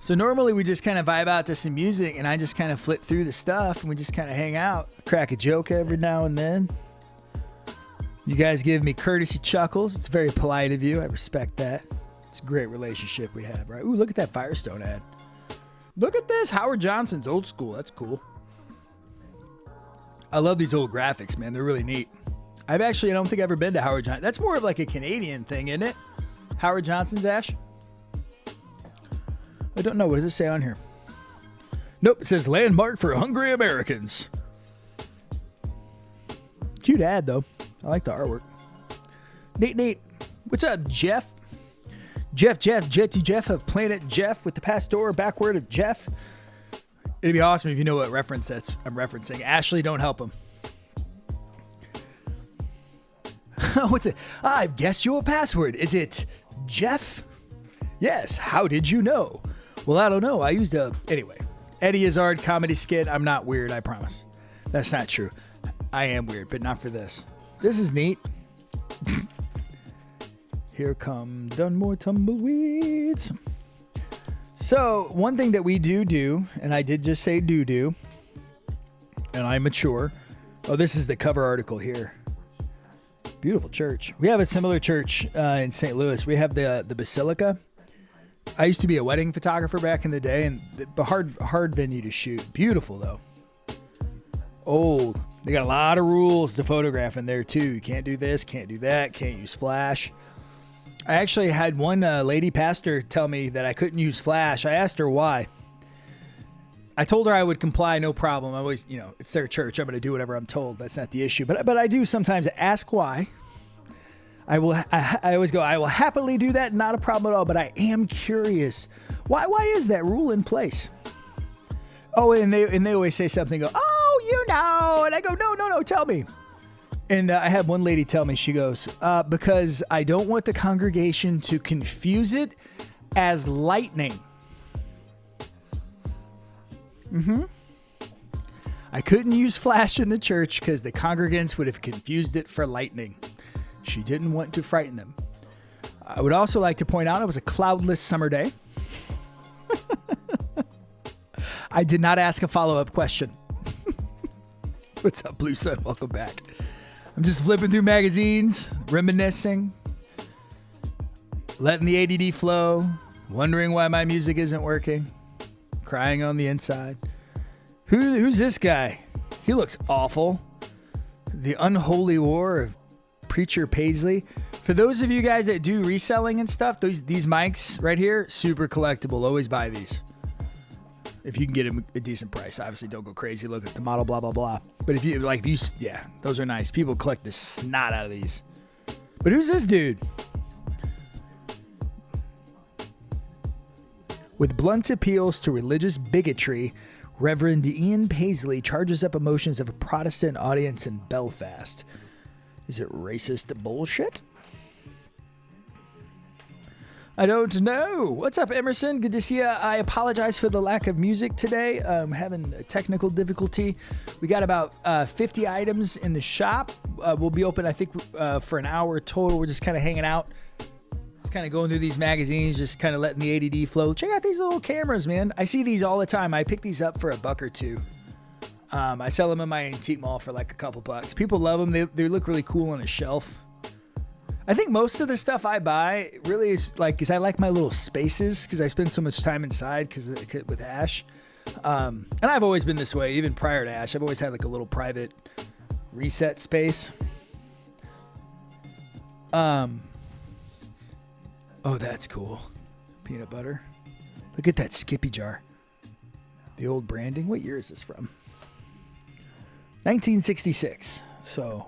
So normally we just kind of vibe out to some music and I just kind of flip through the stuff and we just kind of hang out, crack a joke every now and then. You guys give me courtesy chuckles. It's very polite of you. I respect that. It's a great relationship we have, right? Ooh, look at that Firestone ad. Look at this. Howard Johnson's old school. That's cool. I love these old graphics, man. They're really neat. I don't think I've ever been to Howard Johnson. That's more of like a Canadian thing, isn't it? Howard Johnson's, Ash? I don't know. What does it say on here? Nope. It says landmark for hungry Americans. Cute ad, though. I like the artwork. Neat. What's up, Jeff? Jeff of Planet Jeff with the Pastor backward of Jeff. It'd be awesome if you know what reference I'm referencing. Ashley, don't help him. What's it? I've guessed your password. Is it Jeff? Yes. How did you know? Well, I don't know. I used anyway. Eddie Izzard comedy skit. I'm not weird, I promise. That's not true. I am weird, but not for this. This is neat. Here come Dunmore Tumbleweeds. So, one thing that we do, and I did just say do, and I'm mature. Oh, this is the cover article here. Beautiful church. We have a similar church in St. Louis. We have the Basilica. I used to be a wedding photographer back in the day, and the hard venue to shoot. Beautiful, though. Old. They got a lot of rules to photograph in there, too. You can't do this, can't do that, can't use flash. I actually had one lady pastor tell me that I couldn't use flash. I asked her why. I told her I would comply, no problem. I always, it's their church. I'm going to do whatever I'm told. That's not the issue. But I do sometimes ask why. I always go, I will happily do that. Not a problem at all. But I am curious. Why is that rule in place? Oh, and they always say something, and I go, no, tell me. And I had one lady tell me, she goes, because I don't want the congregation to confuse it as lightning. I couldn't use flash in the church because the congregants would have confused it for lightning. She didn't want to frighten them. I would also like to point out it was a cloudless summer day. I did not ask a follow-up question. What's up, Blue Sun? Welcome back. I'm just flipping through magazines, reminiscing, letting the ADD flow, wondering why my music isn't working, crying on the inside. Who's this guy? He looks awful. The Unholy War of Preacher Paisley. For those of you guys that do reselling and stuff, these mics right here, super collectible. Always buy these. If you can get a decent price. Obviously, don't go crazy. Look at the model, blah, blah, blah. But if you those are nice. People collect the snot out of these. But who's this dude? With blunt appeals to religious bigotry, Reverend Ian Paisley charges up emotions of a Protestant audience in Belfast. Is it racist bullshit? I don't know. What's up, Emerson? Good to see you. I apologize for the lack of music today. I'm having a technical difficulty. We got about 50 items in the shop. We'll be open, I think, for an hour total. We're just kind of hanging out. Just kind of going through these magazines, just kind of letting the ADD flow. Check out these little cameras, man. I see these all the time. I pick these up for $1 or $2. I sell them in my antique mall for like a couple bucks. People love them. They look really cool on a shelf. I think most of the stuff I buy really is because I like my little spaces because I spend so much time inside with Ash. And I've always been this way, even prior to Ash. I've always had like a little private reset space. Oh, that's cool. Peanut butter. Look at that Skippy jar. The old branding. What year is this from? 1966. So...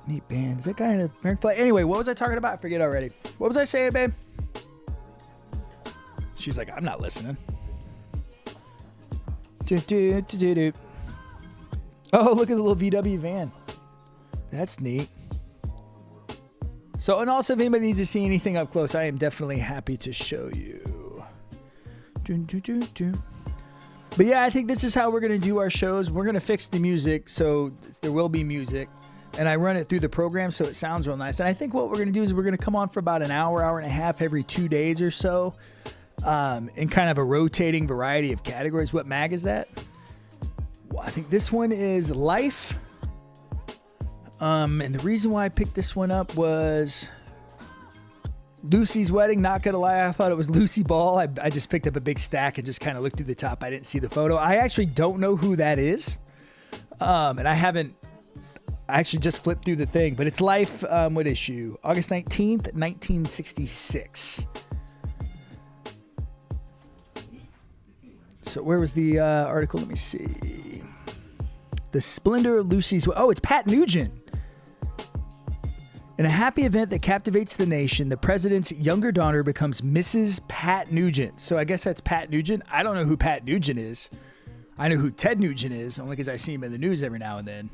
neat band. Is that guy in a American flag? Anyway, what was I talking about? I forget already. What was I saying, babe? She's like, I'm not listening. Oh, look at the little VW van. That's neat. So, and also if anybody needs to see anything up close, I am definitely happy to show you. But yeah, I think this is how we're going to do our shows. We're going to fix the music, so there will be music. and I run it through the program so it sounds real nice. And I think what we're going to do is we're going to come on for about an hour, hour and a half every 2 days or so, in kind of a rotating variety of categories. What mag is that? Well, I think this one is Life. And the reason why I picked this one up was Lucy's Wedding. Not going to lie, I thought it was Lucy Ball. I just picked up a big stack and just kind of looked through the top. I didn't see the photo. I actually don't know who that is. And I actually just flipped through the thing, but it's Life. What issue? August 19th, 1966. So where was the article? Let me see. The Splendor of Lucy's... Oh, it's Pat Nugent. In a happy event that captivates the nation, the president's younger daughter becomes Mrs. Pat Nugent. So I guess that's Pat Nugent. I don't know who Pat Nugent is. I know who Ted Nugent is, only because I see him in the news every now and then.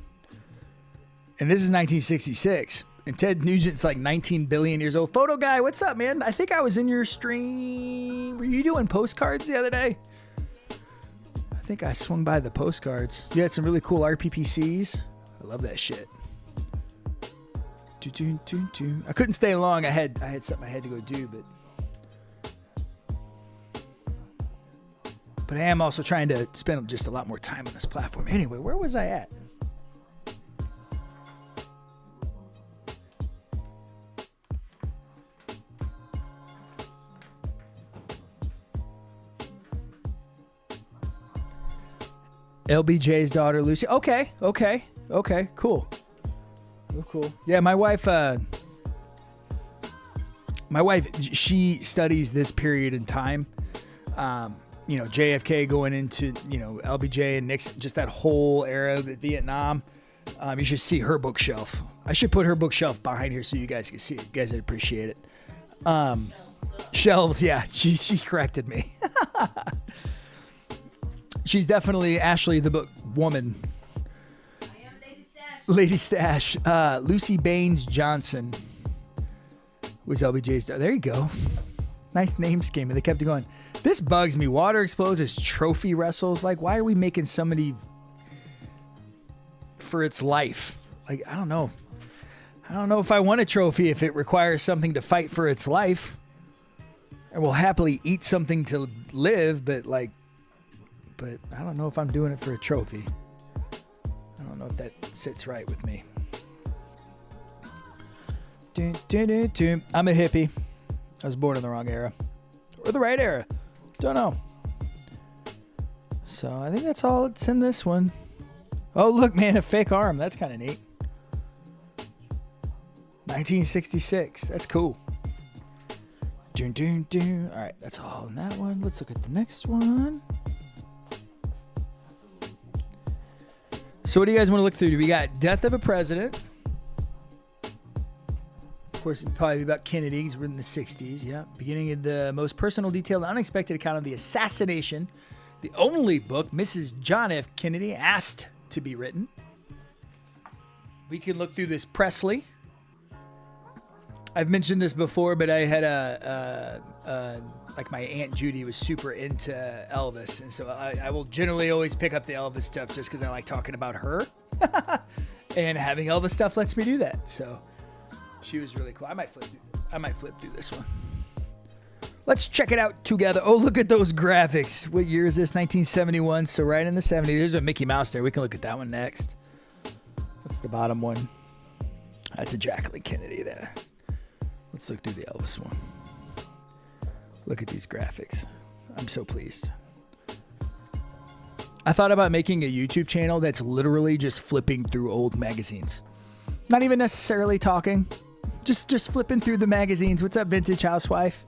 And this is 1966. And Ted Nugent's like 19 billion years old. Photo guy, what's up, man? I think I was in your stream. Were you doing postcards the other day? I think I swung by the postcards. You had some really cool RPPCs. I love that shit. I couldn't stay long. I had something I had to go do, but I am also trying to spend just a lot more time on this platform. Anyway, where was I at? LBJ's daughter, Lucy. Okay, cool. Oh, cool. Yeah, my wife, she studies this period in time. JFK going into, LBJ and Nixon, just that whole era, the Vietnam. You should see her bookshelf. I should put her bookshelf behind here so you guys can see it. You guys would appreciate it. Shelves, yeah. She corrected me. She's definitely Ashley the book woman. I am Lady Stash. Lady Stash. Lucy Baines Johnson was LBJ's. There you go. Nice name scheme. And they kept it going. This bugs me. Water Explosives trophy wrestles. Like, why are we making somebody for its life? Like, I don't know. I don't know if I want a trophy if it requires something to fight for its life. I will happily eat something to live, but I don't know if I'm doing it for a trophy. I don't know if that sits right with me. I'm a hippie. I was born in the wrong era. Or the right era. Don't know. So I think that's all that's in this one. Oh, look, man, a fake arm. That's kind of neat. 1966. That's cool. All right, that's all in that one. Let's look at the next one. So what do you guys want to look through? We got Death of a President. Of course, it'd probably be about Kennedy because we're in the 60s. Yeah. Beginning of the most personal, detailed, and unexpected account of the assassination. The only book Mrs. John F. Kennedy asked to be written. We can look through this Presley. I've mentioned this before, but I had like my Aunt Judy was super into Elvis. And so I will generally always pick up the Elvis stuff just because I like talking about her. And having Elvis stuff lets me do that. So she was really cool. I might flip through this one. Let's check it out together. Oh, look at those graphics. What year is this? 1971. So right in the 70s. There's a Mickey Mouse there. We can look at that one next. That's the bottom one. That's a Jacqueline Kennedy there. Let's look through the Elvis one. Look at these graphics. I'm so pleased. I thought about making a YouTube channel that's literally just flipping through old magazines. Not even necessarily talking. Just flipping through the magazines. What's up, Vintage Housewife?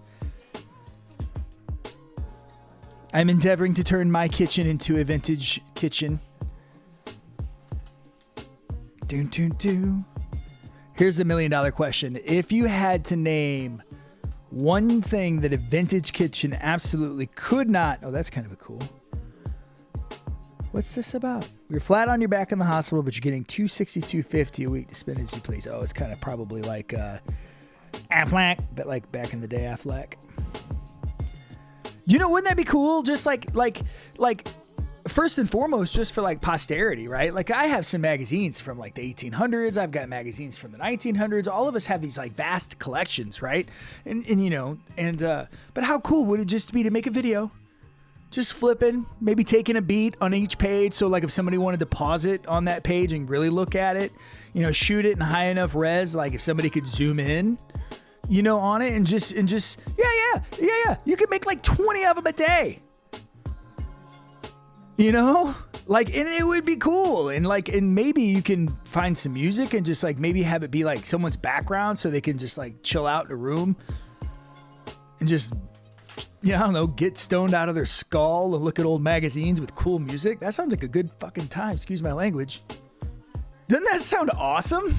I'm endeavoring to turn my kitchen into a vintage kitchen. Here's the $1 million question. If you had to name one thing that a vintage kitchen absolutely could not... Oh, that's kind of a cool... What's this about? You're flat on your back in the hospital, but you're getting $262.50 a week to spend as you please. Oh, it's kind of probably like Aflac, but like back in the day, Aflac. You know, wouldn't that be cool? Just like first and foremost, just for like posterity, right? Like I have some magazines from like the 1800s. I've got magazines from the 1900s. All of us have these like vast collections, right? And but how cool would it just be to make a video, just flipping, maybe taking a beat on each page. So like if somebody wanted to pause it on that page and really look at it, shoot it in high enough res, like if somebody could zoom in, on it and just, yeah. You could make like 20 of them a day. Like, and it would be cool. And maybe you can find some music and just like maybe have it be like someone's background so they can just like chill out in a room and just, I don't know, get stoned out of their skull and look at old magazines with cool music. That sounds like a good fucking time. Excuse my language. Doesn't that sound awesome?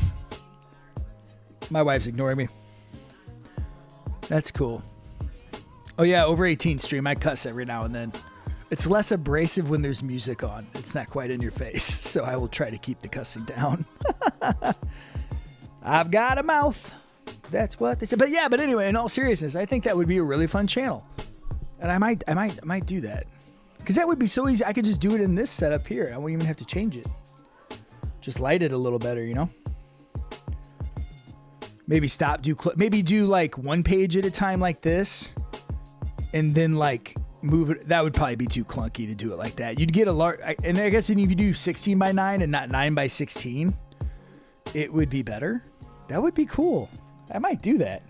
My wife's ignoring me. That's cool. Oh yeah, over 18 stream. I cuss every now and then. It's less abrasive when there's music on. It's not quite in your face, so I will try to keep the cussing down. I've got a mouth. That's what they said. But anyway, in all seriousness, I think that would be a really fun channel. And I might do that. Because that would be so easy. I could just do it in this setup here. I won't even have to change it. Just light it a little better, Maybe maybe do like one page at a time like this. And then like move it. That would probably be too clunky to do it like that. You'd get a large, and I guess if you do 16 by 9 and not 9 by 16, it would be better. That would be cool. I might do that.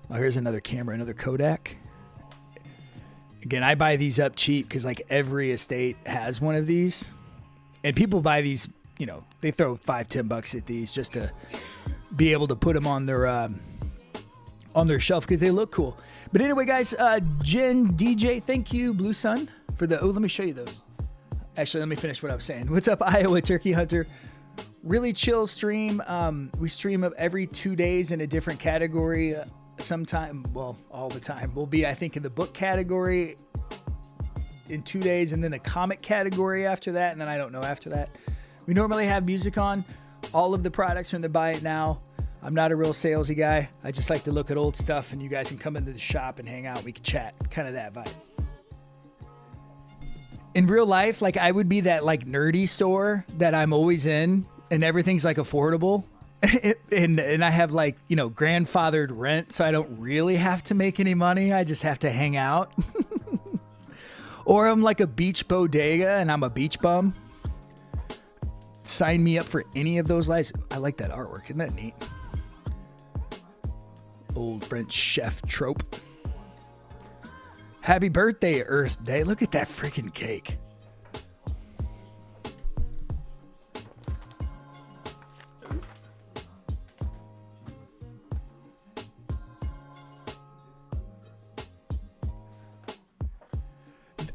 Oh, here's another camera, another Kodak. Again, I buy these up cheap because like every estate has one of these, and people buy these. They throw $5-10 at these just to be able to put them on their shelf because they look cool. But anyway, guys, Jen DJ, thank you, Blue Sun, for the. Oh, let me show you those. Actually, let me finish what I was saying. What's up, Iowa Turkey Hunter? Really chill stream. We stream every 2 days in a different category. Sometime, well, all the time. We'll be, I think, in the book category in 2 days, and then the comic category after that, and then I don't know after that. We normally have music on. All of the products are in the Buy It Now. I'm not a real salesy guy. I just like to look at old stuff, and you guys can come into the shop and hang out. We can chat. Kind of that vibe. In real life, like I would be that like nerdy store that I'm always in, and everything's like affordable. and I have like, grandfathered rent, so I don't really have to make any money. I just have to hang out. Or I'm like a beach bodega and I'm a beach bum. Sign me up for any of those lives. I like that artwork. Isn't that neat? Old French chef trope. Happy birthday, Earth Day. Look at that freaking cake.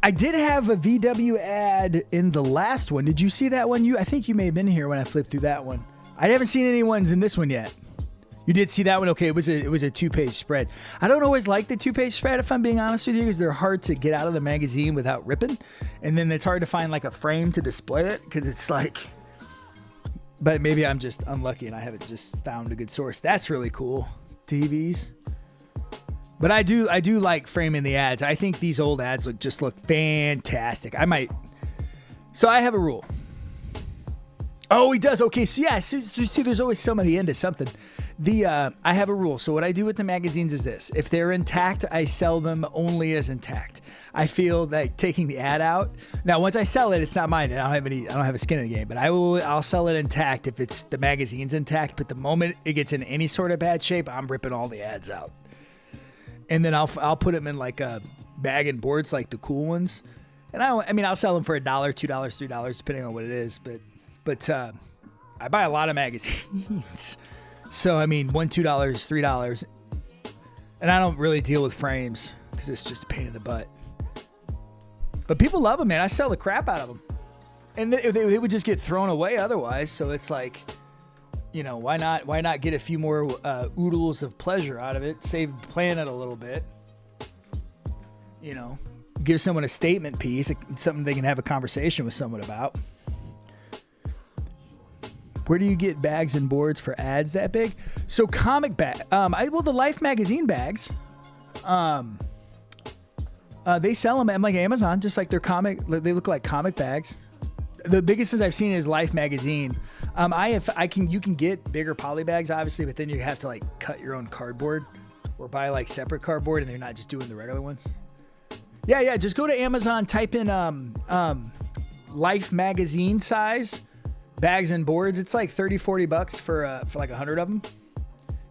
I did have a VW ad in the last one. Did you see that one? I think you may have been here when I flipped through that one. I haven't seen any ones in this one yet. You did see that one? Okay, it was a 2-page spread. I don't always like the 2-page spread, if I'm being honest with you, because they're hard to get out of the magazine without ripping. And then it's hard to find like a frame to display it, because it's like... But maybe I'm just unlucky and I haven't just found a good source. That's really cool. TVs. But I do like framing the ads. I think these old ads look fantastic. So I have a rule. Oh, he does. Okay, so yeah, see, there's always somebody into something. I have a rule. So what I do with the magazines is this: if they're intact, I sell them only as intact. I feel like taking the ad out. Now, once I sell it, it's not mine. I don't have a skin in the game. But I'll sell it intact if it's the magazine's intact. But the moment it gets in any sort of bad shape, I'm ripping all the ads out. And then I'll put them in like a bag and boards, like the cool ones. And I'll sell them for $1, $2, $3, depending on what it is. But I buy a lot of magazines. So, $1, $2, $3. And I don't really deal with frames because it's just a pain in the butt. But people love them, man. I sell the crap out of them. And they would just get thrown away otherwise. So it's like, why not get a few more oodles of pleasure out of it? Save the planet a little bit. Give someone a statement piece, something they can have a conversation with someone about. Where do you get bags and boards for ads that big? So comic bag, the Life magazine bags. They sell them at like Amazon, just like they're comic. They look like comic bags. The biggest things I've seen is Life magazine. You can get bigger poly bags, obviously, but then you have to like cut your own cardboard or buy like separate cardboard, and they're not just doing the regular ones. Yeah. Just go to Amazon, type in Life magazine size bags and boards. It's like $30-$40 for like 100 of them.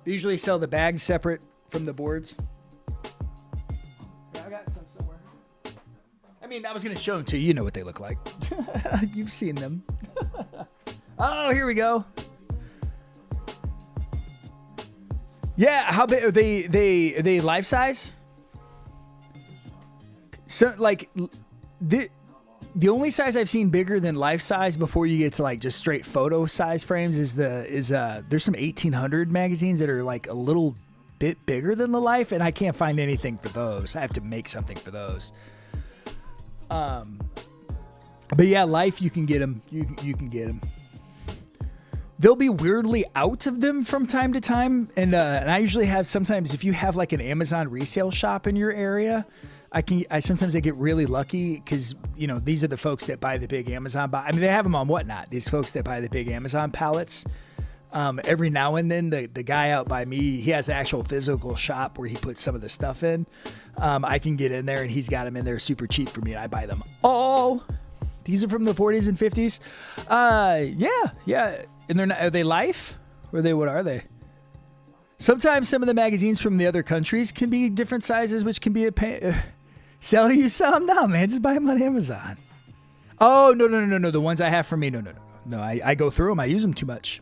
They usually sell the bags separate from the boards. Yeah, I got some somewhere. I mean, I was gonna show them to you. You know what they look like. You've seen them. Oh, here we go. Yeah, how big are they? They life size? So like the only size I've seen bigger than life size before you get to like just straight photo size frames is there's some 1800 magazines that are like a little bit bigger than the life, and I can't find anything for those. I have to make something for those. But yeah, life, you can get them. You can get them. They'll be weirdly out of them from time to time, and I usually have sometimes if you have like an Amazon resale shop in your area, I sometimes get really lucky because these are the folks that buy the big Amazon. I mean, they have them on WhatNot. These folks that buy the big Amazon pallets. Every now and then, the guy out by me, he has an actual physical shop where he puts some of the stuff in. I can get in there, and he's got them in there super cheap for me, and I buy them all. These are from the 40s and 50s. Yeah. And are they life? Or what are they? Sometimes some of the magazines from the other countries can be different sizes, which can be a pain. Sell you some? No, man, just buy them on Amazon. Oh, no. The ones I have for me, no. I go through them. I use them too much.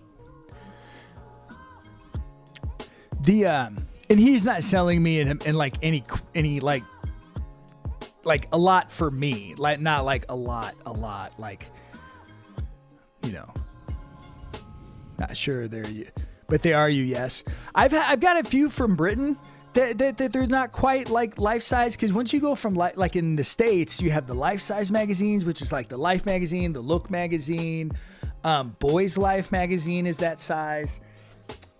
And he's not selling me in like any like a lot for me, like not like a lot, like not sure they're you, but they are you. Yes, I've got a few from Britain that they're not quite like life size, because once you go from like in the States, you have the life size magazines, which is like the Life magazine, the Look magazine, Boys Life magazine is that size.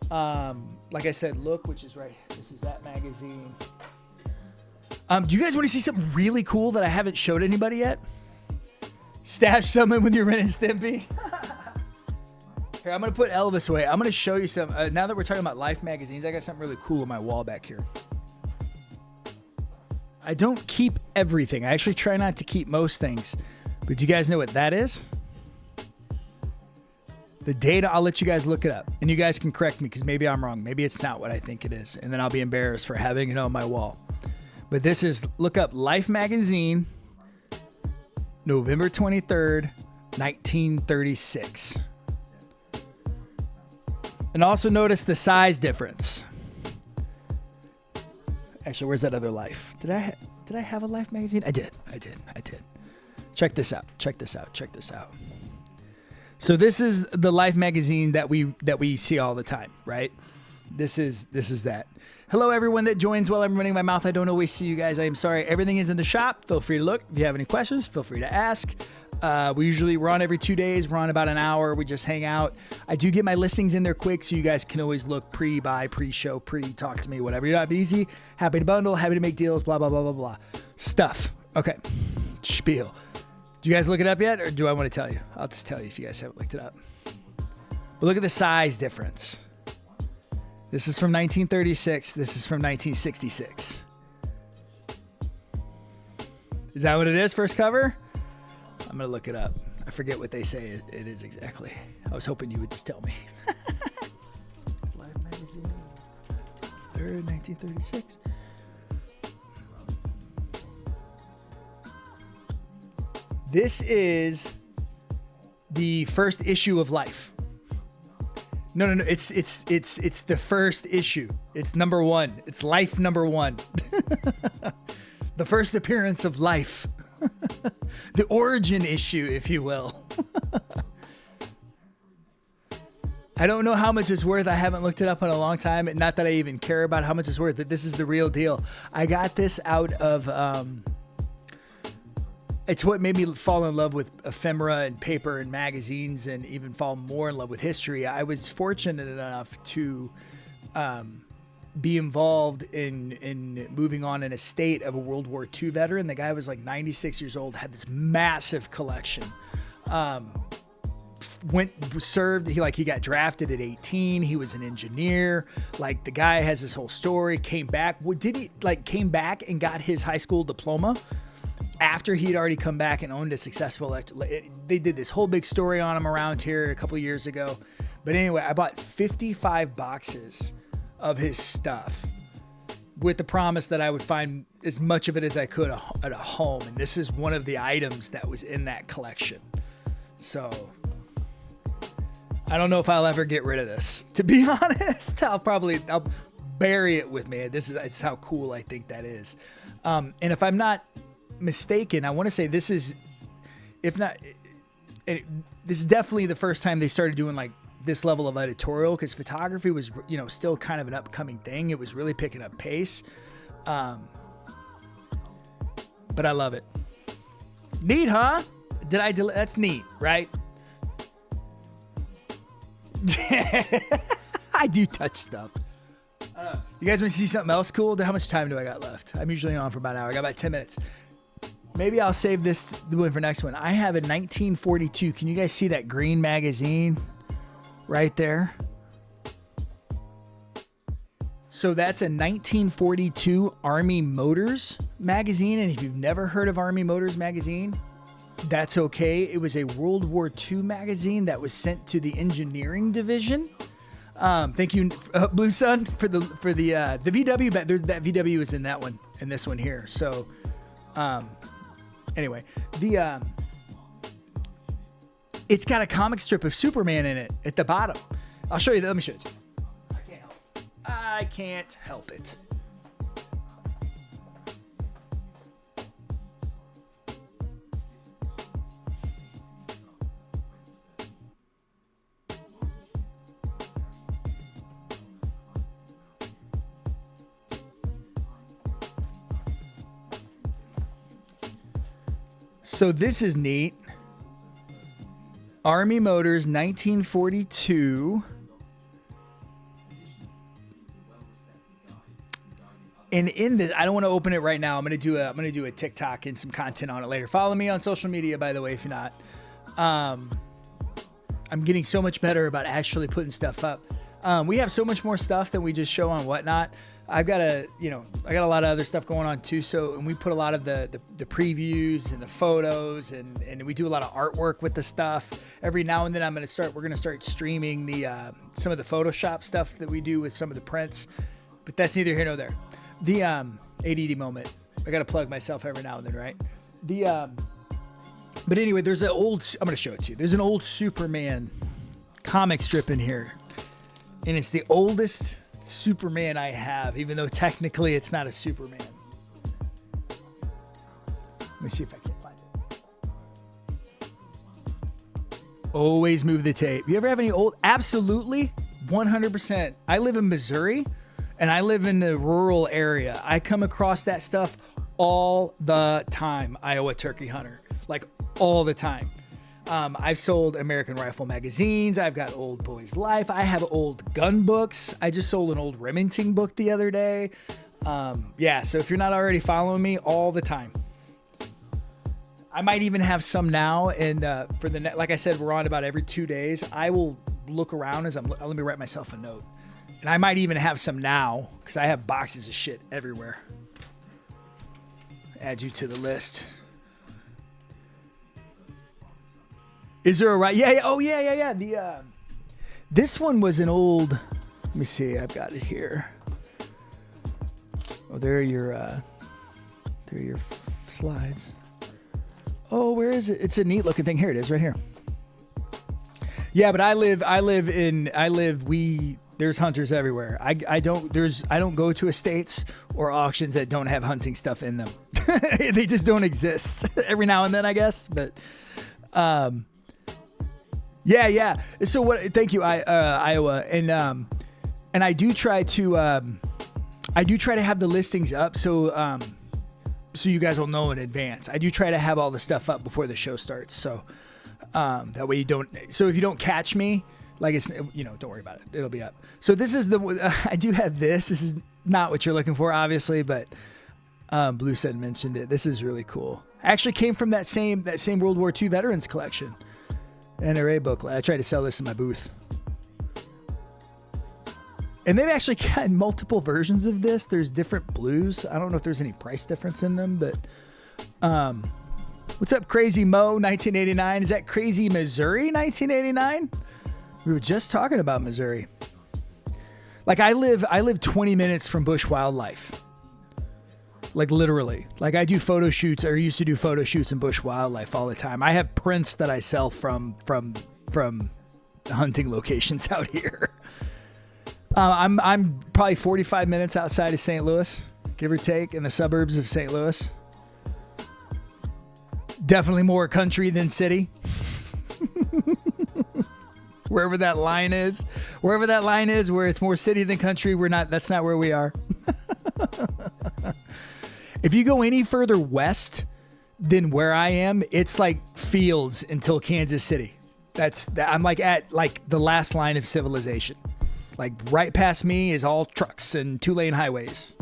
Like I said, Look, which is right. This is that magazine. Do you guys want to see something really cool that I haven't showed anybody yet? Stash something with your Ren and Stimpy. Here, I'm going to put Elvis away. I'm going to show you some. Now that we're talking about Life magazines, I got something really cool on my wall back here. I don't keep everything. I actually try not to keep most things. But do you guys know what that is? The data, I'll let you guys look it up. And you guys can correct me because maybe I'm wrong. Maybe it's not what I think it is. And then I'll be embarrassed for having it on my wall. But this is, look up Life magazine, November 23rd, 1936. And also notice the size difference. Actually, where's that other Life? Did I have a Life magazine? I did. Check this out. So this is the Life magazine that we see all the time, right? This is that. Hello, everyone that joins while I'm running my mouth. I don't always see you guys. I am sorry. Everything is in the shop. Feel free to look. If you have any questions, feel free to ask. We're on every 2 days. We're on about an hour. We just hang out. I do get my listings in there quick, so you guys can always look pre-buy, pre-show, pre-talk to me, whatever. You're not easy. Happy to bundle. Happy to make deals. Blah, blah, blah, blah, blah. Stuff. Okay. Spiel. Do you guys look it up yet, or do I want to tell you? I'll just tell you if you guys haven't looked it up. But look at the size difference. This is from 1936. This is from 1966. Is that what it is, first cover? I'm going to look it up. I forget what they say it is exactly. I was hoping you would just tell me. Life magazine, 3rd, 1936. This is the first issue of Life. No. It's the first issue. It's number 1. It's Life number 1. The first appearance of Life. The origin issue, if you will. I don't know how much it's worth. I haven't looked it up in a long time. Not that I even care about how much it's worth, but this is the real deal. I got this out of... It's what made me fall in love with ephemera and paper and magazines, and even fall more in love with history. I was fortunate enough to be involved in moving on an estate of a World War II veteran. The guy was like 96 years old, had this massive collection. Served. He got drafted at 18. He was an engineer. Like, the guy has this whole story. Came back. Came back and got his high school diploma after he'd already come back and owned a successful. They did this whole big story on him around here a couple of years ago. But anyway, I bought 55 boxes of his stuff with the promise that I would find as much of it as I could at a home. And this is one of the items that was in that collection. So I don't know if I'll ever get rid of this. To be honest, I'll bury it with me. It's how cool I think that is. And if I'm not mistaken, I want to say this is, if not, this is definitely the first time they started doing like this level of editorial, because photography was, still kind of an upcoming thing. It was really picking up pace. But I love it. Neat, huh? That's neat, right? I do touch stuff. You guys want to see something else cool? How much time do I got left? I'm usually on for about an hour. I got about 10 minutes. Maybe I'll save the one for next one. I have a 1942. Can you guys see that green magazine right there? So that's a 1942 Army Motors magazine. And if you've never heard of Army Motors magazine, that's okay. It was a World War II magazine that was sent to the engineering division. Thank you, Blue Sun, for the VW. But that VW is in that one and this one here. So, anyway, it's got a comic strip of Superman in it at the bottom. I'll show you that. Let me show it to you. I can't help it. So this is neat. Army Motors 1942. And in this, I don't want to open it right now. I'm gonna do a TikTok and some content on it later. Follow me on social media, by the way, if you're not. I'm getting so much better about actually putting stuff up. We have so much more stuff than we just show on WhatNot. I got a lot of other stuff going on too. So, and we put a lot of the previews and the photos and we do a lot of artwork with the stuff. Every now and then we're going to start streaming some of the Photoshop stuff that we do with some of the prints, but that's neither here nor there. The ADD moment. I got to plug myself every now and then, right? But anyway, I'm going to show it to you. There's an old Superman comic strip in here, and it's the oldest Superman I have, even though technically it's not a Superman. Let me see if I can find it. Always move the tape. You ever have any old? Absolutely, 100%. I live in Missouri, and I live in the rural area. I come across that stuff all the time. Iowa Turkey Hunter, like all the time. I've sold American Rifle magazines. I've got Old Boy's Life. I have old gun books. I just sold an old Remington book the other day. So if you're not already following me, all the time. I might even have some now. And like I said, we're on about every 2 days. I will look around let me write myself a note. And I might even have some now because I have boxes of shit everywhere. Add you to the list. Is there a right? Yeah. Oh, yeah. This one was an old. Let me see. I've got it here. Oh, there are your slides. Oh, where is it? It's a neat looking thing. Here it is, right here. Yeah, but there's hunters everywhere. I don't go to estates or auctions that don't have hunting stuff in them. They just don't exist. Every now and then, I guess, but. Yeah. So thank you, Iowa. And I do try to have the listings up so you guys will know in advance. I do try to have all the stuff up before the show starts. So that way so if you don't catch me, Like it's, don't worry about it. It'll be up. So this is I do have this. This is not what you're looking for, obviously, but Blue said mentioned it. This is really cool. Actually came from that same World War II veterans collection. NRA booklet. I tried to sell this in my booth. And they've actually got multiple versions of this. There's different blues. I don't know if there's any price difference in them, but what's up, Crazy Mo 1989? Is that Crazy Missouri 1989? We were just talking about Missouri. Like I live 20 minutes from Bush Wildlife. Like literally. Like I do photo shoots, or used to do photo shoots in Bush Wildlife all the time. I have prints that I sell from hunting locations out here. I'm probably 45 minutes outside of St. Louis, give or take, in the suburbs of St. Louis. Definitely more country than city. Wherever that line is, where it's more city than country, that's not where we are. If you go any further west than where I am, it's like fields until Kansas City. I'm like at like the last line of civilization. Like right past me is all trucks and 2-lane highways.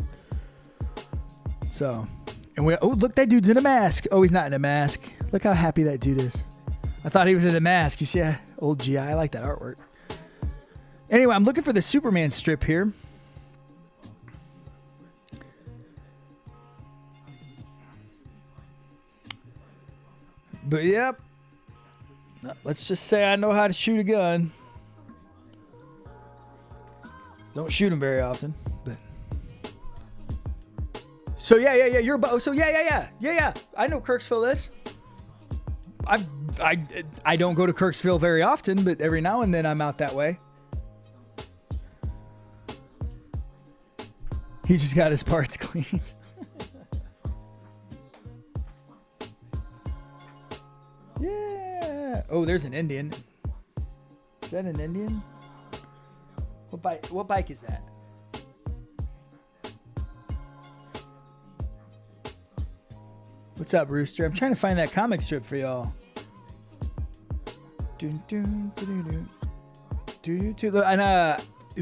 So, and look, that dude's in a mask. Oh, he's not in a mask. Look how happy that dude is. I thought he was in a mask. You see, old GI. I like that artwork. Anyway, I'm looking for the Superman strip here. But yep. Let's just say I know how to shoot a gun. Don't shoot them very often, but. So yeah. Yeah. I know Kirksville is. I don't go to Kirksville very often, but every now and then I'm out that way. He just got his parts cleaned. Yeah. Oh, there's an Indian. Is that an Indian? What bike is that? What's up, Rooster? I'm trying to find that comic strip for y'all. And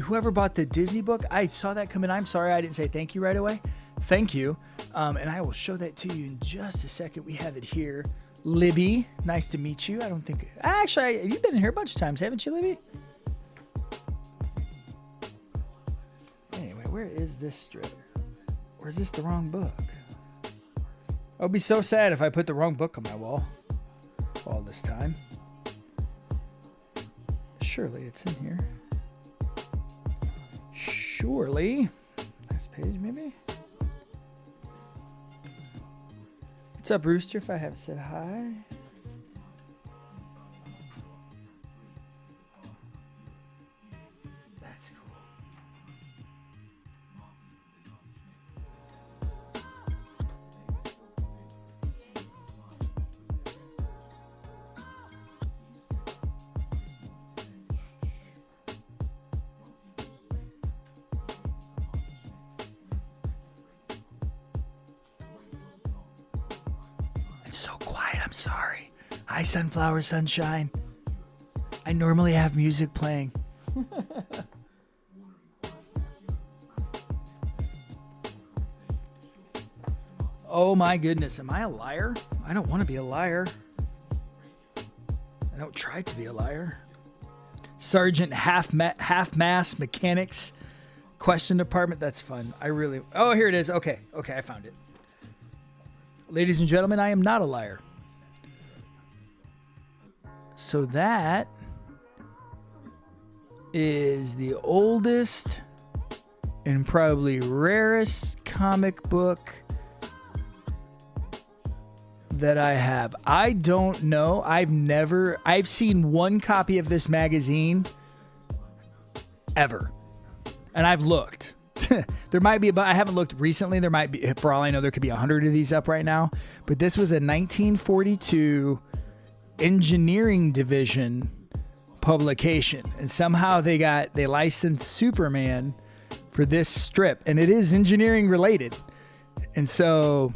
whoever bought the Disney book, I saw that come in. I'm sorry I didn't say thank you right away. Thank you. And I will show that to you in just a second. We have it here. Libby, nice to meet you. Actually, you've been in here a bunch of times, haven't you, Libby? Anyway, where is this strip? Or is this the wrong book? I'll be so sad if I put the wrong book on my wall all this time. Surely it's in here. Surely. Last page, maybe? What's up, Rooster? If I haven't said hi. That's cool. It's so quiet. I'm sorry. Hi, Sunflower Sunshine. I normally have music playing. Oh my goodness. Am I a liar? I don't want to be a liar. I don't try to be a liar. Sergeant half-mass mechanics question department. That's fun. Oh, here it is. Okay, I found it. Ladies and gentlemen, I am not a liar. So that is the oldest and probably rarest comic book that I have. I don't know. I've seen one copy of this magazine ever. And I've looked. There might be, but I haven't looked recently. There might be, for all I know, there could be 100 of these up right now. But this was a 1942 engineering division publication. And somehow they licensed Superman for this strip. And it is engineering related. And so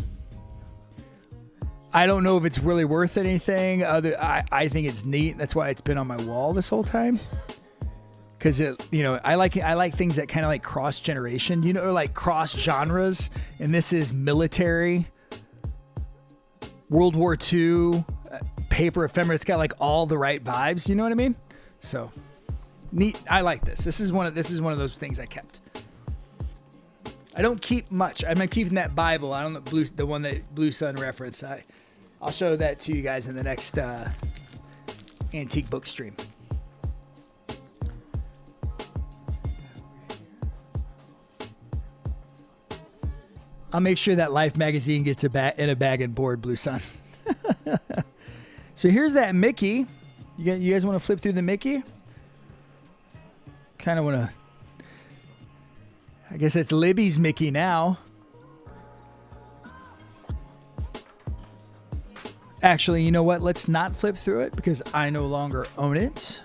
I don't know if it's really worth anything. I think it's neat. That's why it's been on my wall this whole time. because I like things that kind of like cross generation, or like cross genres. And this is military, World War II, paper ephemera. It's got like all the right vibes. You know what I mean? So neat. I like this. This is one of those things I kept. I don't keep much. I'm keeping that Bible. I don't know the one that Blue Sun referenced. I'll show that to you guys in the next antique book stream. I'll make sure that Life magazine gets in a bag and board, Blue Sun. So here's that Mickey. You guys want to flip through the Mickey? Kind of want to. I guess it's Libby's Mickey now. Actually, you know what? Let's not flip through it because I no longer own it.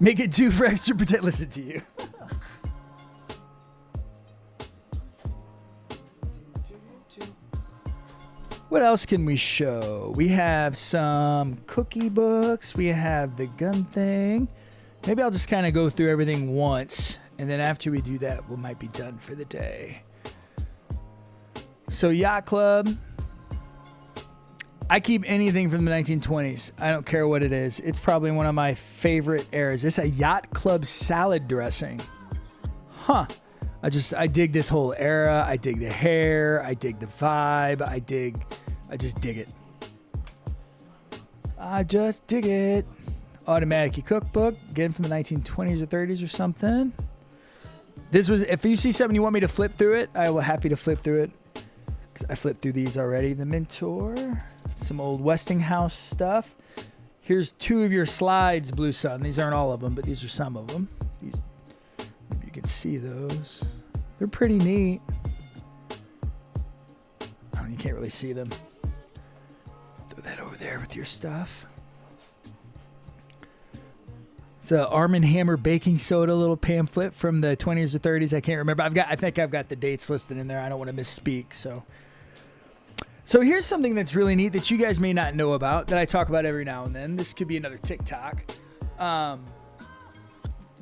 Make it 2 for extra protect. Listen to you. What else can we show? We have some cookie books. We have the gun thing. Maybe I'll just kind of go through everything once, and then after we do that, we might be done for the day. So Yacht Club. I keep anything from the 1920s. I don't care what it is. It's probably one of my favorite eras. It's a Yacht Club salad dressing. Huh. I dig this whole era. I dig the hair. I dig the vibe. I just dig it. I just dig it. Automatic cookbook, again from the 1920s or 30s or something. This was, if you see something you want me to flip through it, I will happy to flip through it. Because I flipped through these already. The Mentor, some old Westinghouse stuff. Here's 2 of your slides, Blue Sun. These aren't all of them, but these are some of them. These, maybe you can see those. They're pretty neat. Oh, you can't really see them. Throw that over there with your stuff. It's a Arm & Hammer baking soda little pamphlet from the 20s or 30s. I can't remember. I think I've got the dates listed in there. I don't want to misspeak. So here's something that's really neat that you guys may not know about that I talk about every now and then. This could be another TikTok.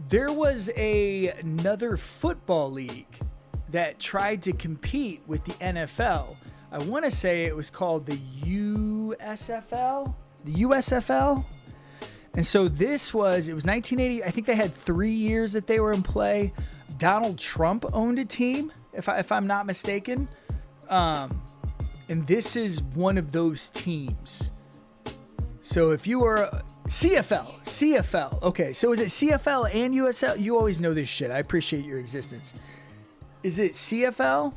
There was another football league that tried to compete with the NFL. I want to say it was called the USFL. The USFL. And so it was 1980. I think they had 3 years that they were in play. Donald Trump owned a team, if I'm not mistaken. And this is one of those teams. So if you were CFL. Okay, so is it CFL and USL? You always know this shit. I appreciate your existence. Is it CFL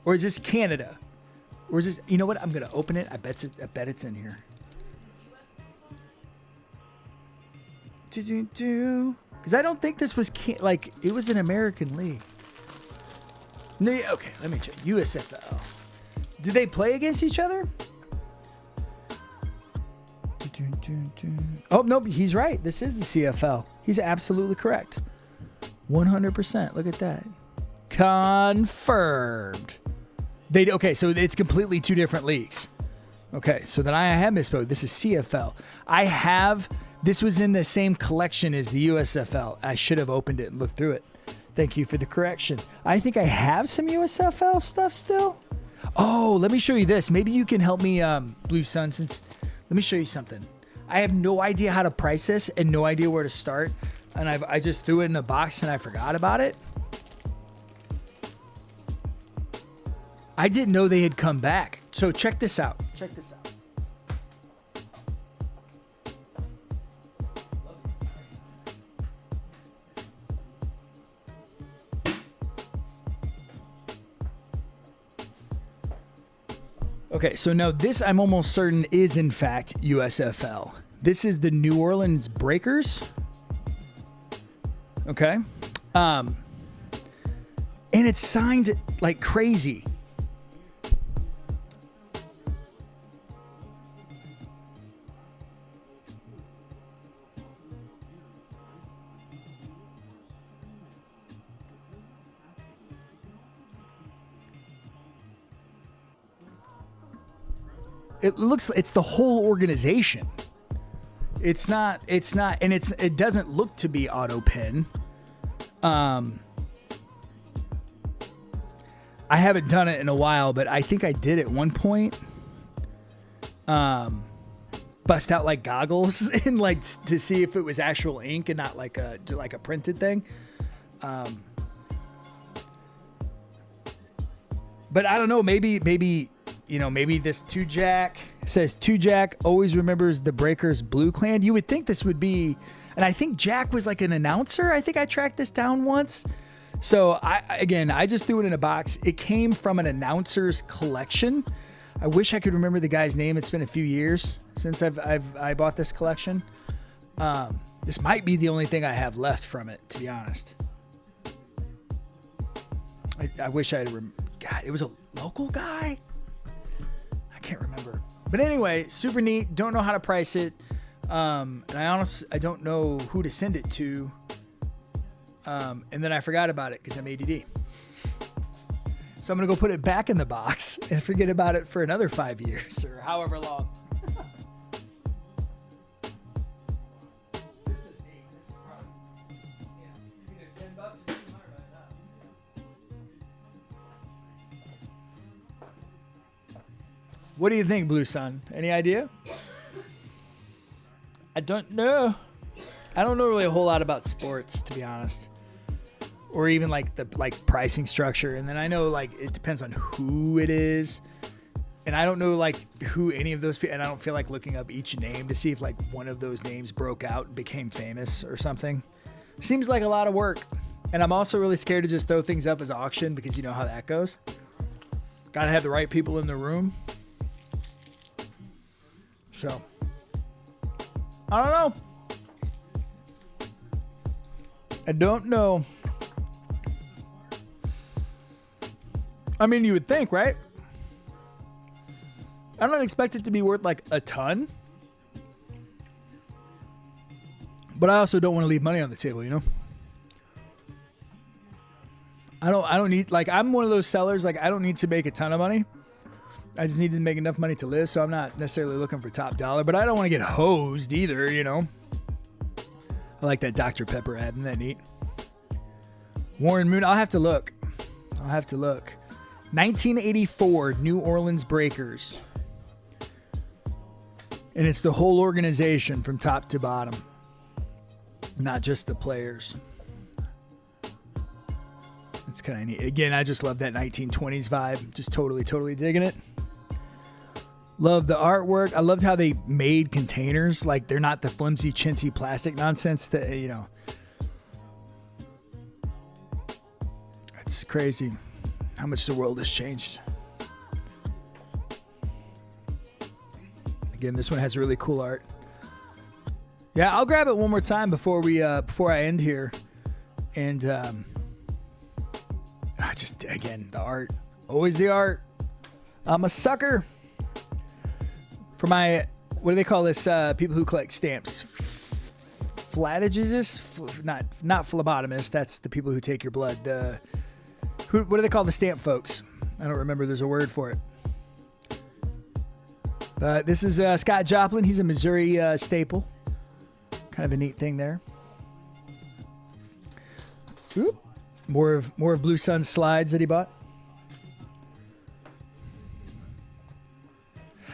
or is this Canada? Or is this, you know what? I'm going to open it. I bet it's in here. Because I don't think this was it was an American league. No, okay, let me check. USFL. Did they play against each other? Oh, nope, he's right. This is the CFL. He's absolutely correct. 100%. Look at that. Confirmed. Okay, so it's completely 2 different leagues. Okay, so then I have misspoke. This is CFL. This was in the same collection as the USFL. I should have opened it and looked through it. Thank you for the correction. I think I have some USFL stuff still. Oh, let me show you this. Maybe you can help me, Blue Sun, let me show you something. I have no idea how to price this and no idea where to start. And I just threw it in a box and I forgot about it. I didn't know they had come back. So check this out. Okay, so now this I'm almost certain is in fact USFL. This is the New Orleans Breakers. Okay. And it's signed like crazy. It's the whole organization. It's not, and it doesn't look to be auto pin. I haven't done it in a while, but I think I did at one point. Bust out like goggles and like to see if it was actual ink and not like a printed thing. But I don't know, maybe this 2-Jack says 2-Jack always remembers the Breakers Blue Clan. You would think this would be, and I think Jack was like an announcer. I think I tracked this down once. So I just threw it in a box. It came from an announcer's collection. I wish I could remember the guy's name. It's been a few years since I bought this collection. This might be the only thing I have left from it, to be honest. I wish I had God, it was a local guy. I can't remember. But anyway, super neat. Don't know how to price it. And I don't know who to send it to. And then I forgot about it because I'm ADD. So I'm going to go put it back in the box and forget about it for another 5 years or however long. This is neat. This is probably, it's either $10 or $200 by the time. What do you think, Blue Sun? Any idea? I don't know. I don't know really a whole lot about sports, to be honest. Or even like the pricing structure. And then I know like it depends on who it is. And I don't know like who any of those people, and I don't feel like looking up each name to see if like one of those names broke out and became famous or something. Seems like a lot of work. And I'm also really scared to just throw things up as auction because you know how that goes. Gotta have the right people in the room. So, I don't know. I don't know. I mean, you would think, right? I don't expect it to be worth like a ton. But I also don't want to leave money on the table, you know? I don't need, like, I'm one of those sellers, like, I don't need to make a ton of money. I just need to make enough money to live, so I'm not necessarily looking for top dollar, but I don't want to get hosed either, you know? I like that Dr. Pepper ad. Isn't that neat? Warren Moon. I'll have to look. 1984 New Orleans Breakers. And it's the whole organization from top to bottom. Not just the players. It's kind of neat. Again, I just love that 1920s vibe. Just totally digging it. Love the artwork. I loved how they made containers. Like, they're not the flimsy, chintzy plastic nonsense that, you know. It's crazy how much the world has changed. Again, this one has really cool art. Yeah, I'll grab it one more time before I end here. And just, again, the art. Always the art. I'm a sucker for my, what do they call this? People who collect stamps. Flatagists? Not phlebotomists. That's the people who take your blood. What do they call the stamp folks? I don't remember. There's a word for it. This is Scott Joplin. He's a Missouri staple. Kind of a neat thing there. Oop. More of Blue Sun slides that he bought.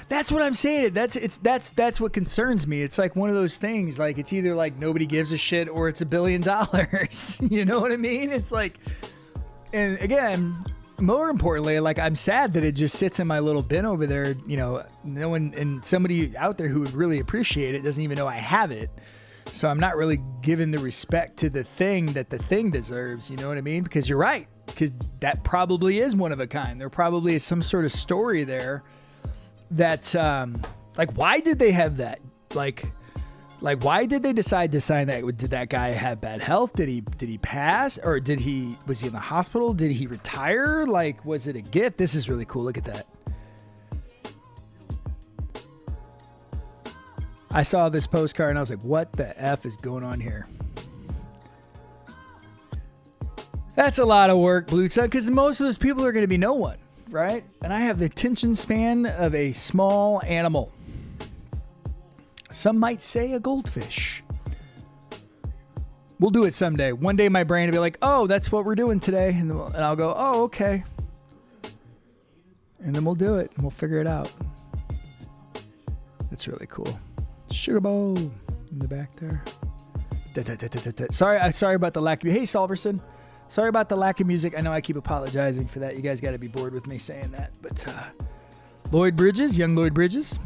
That's what I'm saying. That's what concerns me. It's like one of those things. Like, it's either like nobody gives a shit or it's $1 billion. You know what I mean? It's like, and again, more importantly, like, I'm sad that it just sits in my little bin over there. You know, no one, and somebody out there who would really appreciate it doesn't even know I have it. So I'm not really giving the respect to the thing that the thing deserves. You know what I mean? Because you're right. Because that probably is one of a kind. There probably is some sort of story there that, like, why did they have that? Like, why did they decide to sign that? Did that guy have bad health? Did he pass? Or was he in the hospital? Did he retire? Like, was it a gift? This is really cool. Look at that. I saw this postcard and I was like, what the F is going on here? That's a lot of work, Blue Sun, because most of those people are going to be no one, right? And I have the attention span of a small animal. Some might say a goldfish. We'll do it someday. One day my brain will be like, oh, that's what we're doing today. And I'll go, oh, okay. And then we'll do it. And we'll figure it out. That's really cool. Sugar Bowl in the back there. Sorry about the lack of... Hey, Salverson. Sorry about the lack of music. I know I keep apologizing for that. You guys got to be bored with me saying that. But Lloyd Bridges, young Lloyd Bridges.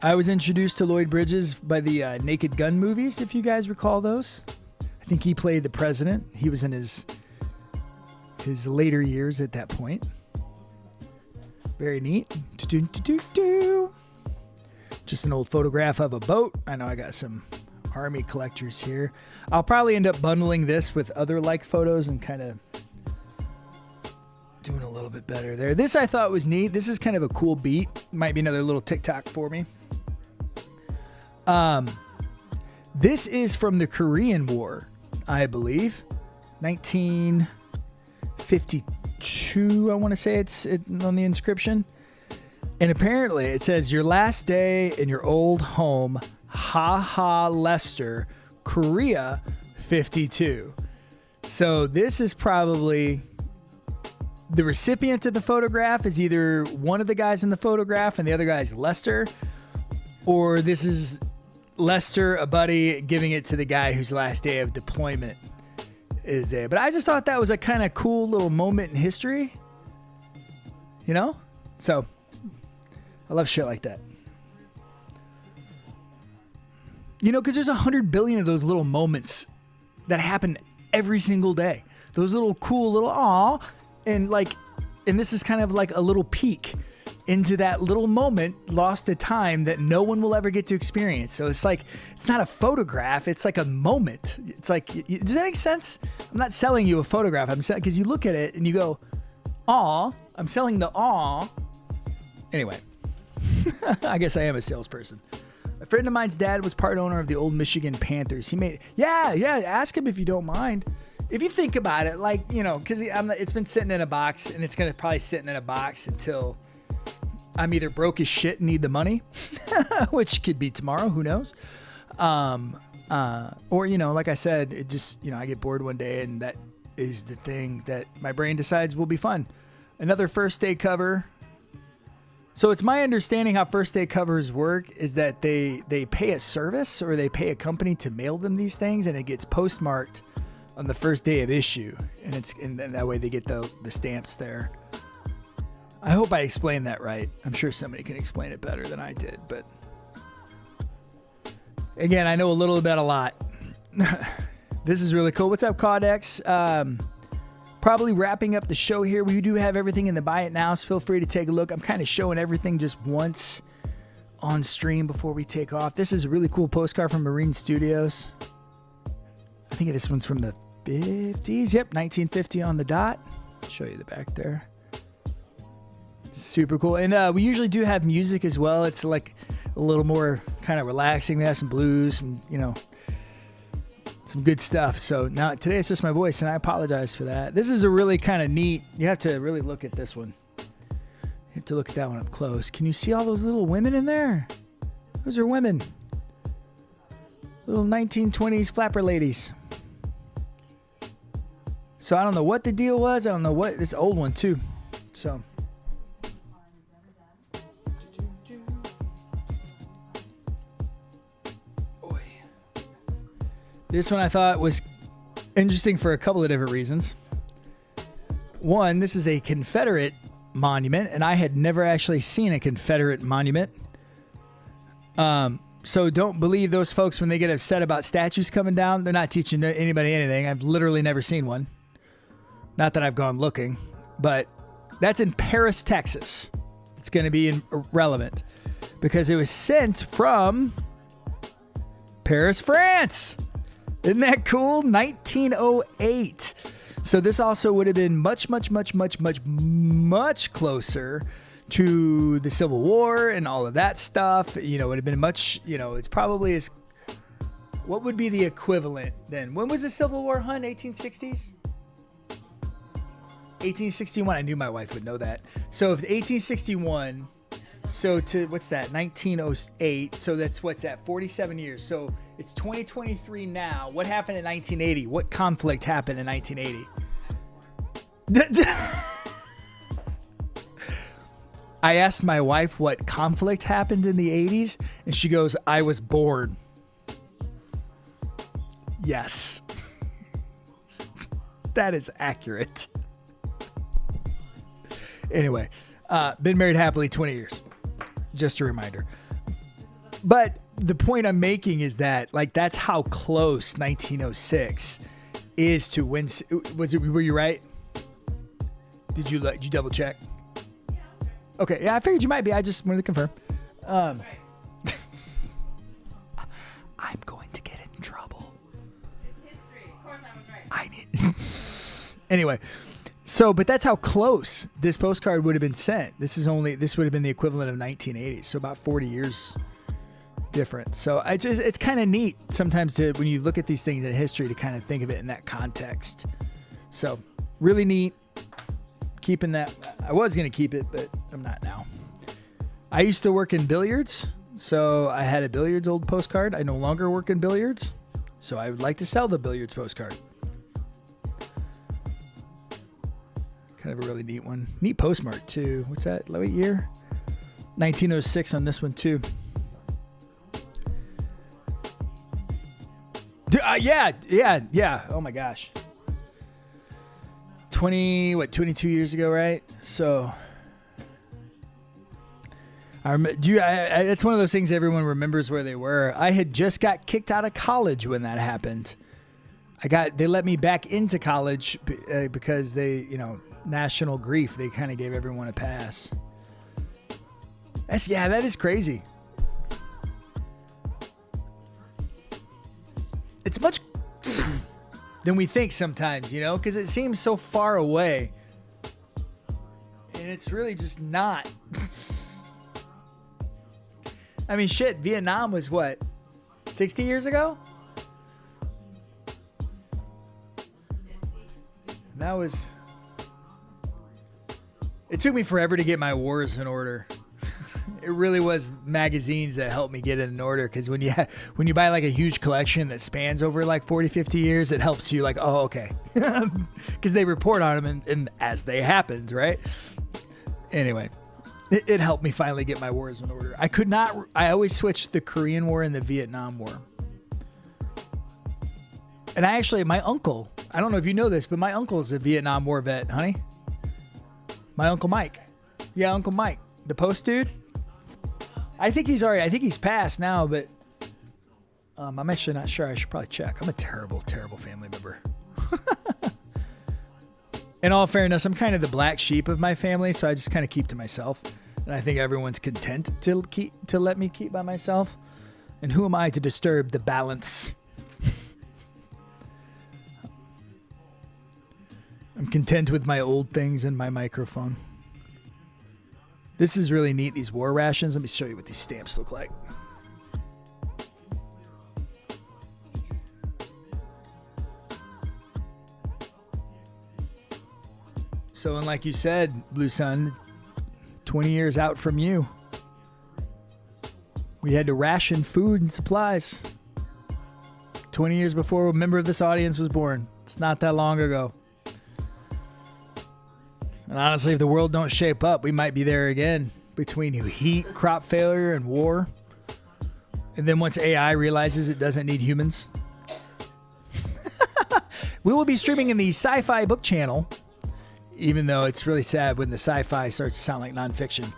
I was introduced to Lloyd Bridges by the Naked Gun movies, if you guys recall those. I think he played the president. He was in his later years at that point. Very neat. Just an old photograph of a boat. I know I got some Army collectors here. I'll probably end up bundling this with other like photos and kind of doing a little bit better there. This I thought was neat. This is kind of a cool beat. Might be another little TikTok for me. This is from the Korean War, I believe. 1952, I want to say it's on the inscription. And apparently it says, your last day in your old home, Ha Ha Lester, Korea, 52. So this is probably the recipient of the photograph is either one of the guys in the photograph and the other guy's Lester, or this is Lester, a buddy, giving it to the guy whose last day of deployment is there. But I just thought that was a kind of cool little moment in history, you know? So I love shit like that. You know, because there's 100 billion of those little moments that happen every single day. Those little cool little aw, and this is kind of like a little peek into that little moment lost to time that no one will ever get to experience. So it's like, it's not a photograph, it's like a moment. It's like, does that make sense? I'm not selling you a photograph. I'm selling, because you look at it and you go, aw, I'm selling the aw. Anyway, I guess I am a salesperson. A friend of mine's dad was part owner of the old Michigan Panthers. He made, yeah, ask him if you don't mind. If you think about it, like, you know, because it's been sitting in a box, and it's going to probably sit in a box until I'm either broke as shit and need the money, which could be tomorrow, who knows? Or, you know, like I said, it just, you know, I get bored one day, and that is the thing that my brain decides will be fun. Another first day cover. So it's my understanding how first day covers work is that they pay a service, or they pay a company to mail them these things, and it gets postmarked on the first day of issue, and that way they get the stamps there. I hope I explained that right. I'm sure somebody can explain it better than I did, but again, I know a little about a lot. This is really cool. What's up, Codex? Probably wrapping up the show here. We do have everything in the Buy It Now, so feel free to take a look. I'm kind of showing everything just once on stream before we take off. This is a really cool postcard from Marine Studios. I think this one's from the 50s. Yep, 1950 on the dot. I'll show you the back there. Super cool. And we usually do have music as well. It's like a little more kind of relaxing. We have some blues, some, you know, some good stuff. So now today it's just my voice, and I apologize for that. This is a really kind of neat, you have to really look at this one. You have to look at that one up close. Can you see all those little women in there? Those are women. Little 1920s flapper ladies. So I don't know what the deal was. I don't know what, this old one too. So this one I thought was interesting for a couple of different reasons. One, this is a Confederate monument, and I had never actually seen a Confederate monument. So don't believe those folks when they get upset about statues coming down. They're not teaching anybody anything. I've literally never seen one. Not that I've gone looking, but that's in Paris, Texas. It's going to be irrelevant because it was sent from Paris, France. Isn't that cool? 1908. So this also would have been much closer to the Civil War and all of that stuff. You know, it would have been much, you know, it's probably as, what would be the equivalent then? When was the Civil War, hun? 1860s? 1861. I knew my wife would know that. So if 1861 So to what's that? 1908. So that's what's that? 47 years. So it's 2023 now. What happened in 1980? What conflict happened in 1980? I asked my wife what conflict happened in the 80s, and she goes, "I was born." Yes. That is accurate. Anyway, been married happily 20 years. Just a reminder. But the point I'm making is that, like, that's how close 1906 is to when. Were you right? Did you double check? Okay, yeah, I figured you might be. I just wanted to confirm. I'm going to get in trouble. It's history. Of course I was right. I need. Anyway, so but that's how close this postcard would have been sent. This would have been the equivalent of 1980, so about 40 years different. So it's kind of neat sometimes when you look at these things in history to kind of think of it in that context. So really neat. Keeping that. I was going to keep it, but I'm not now. I used to work in billiards, so I had a billiards old postcard. I no longer work in billiards, so I would like to sell the billiards postcard. Kind of a really neat one. Neat postmark, too. What's that? What year? 1906 on this one, too. Yeah. Oh, my gosh. 22 years ago, right? So it's one of those things everyone remembers where they were. I had just got kicked out of college when that happened. They let me back into college because they, national grief. They kind of gave everyone a pass. That is crazy. It's much than we think sometimes, because it seems so far away. And it's really just not. I mean, shit, Vietnam was what, 60 years ago? That was... It took me forever to get my wars in order. It really was magazines that helped me get it in order, because when you buy like a huge collection that spans over like 40, 50 years, it helps you like, oh, okay. Because they report on them and as they happened, right? Anyway, it helped me finally get my wars in order. I always switched the Korean War and the Vietnam War. And my uncle, I don't know if you know this, but my uncle's a Vietnam War vet, honey. My Uncle Mike. Yeah, Uncle Mike. The post dude. I think he's passed now, but I'm actually not sure. I should probably check. I'm a terrible, terrible family member. In all fairness, I'm kind of the black sheep of my family, so I just kind of keep to myself. And I think everyone's content to let me keep by myself. And who am I to disturb the balance? I'm content with my old things and my microphone. This is really neat, these war rations. Let me show you what these stamps look like. So, and like you said, Blue Sun, 20 years out from you, we had to ration food and supplies. 20 years before a member of this audience was born. It's not that long ago. And honestly, if the world don't shape up, we might be there again between heat, crop failure, and war. And then once AI realizes it doesn't need humans. We will be streaming in the Sci-Fi Book Channel, even though it's really sad when the sci-fi starts to sound like nonfiction.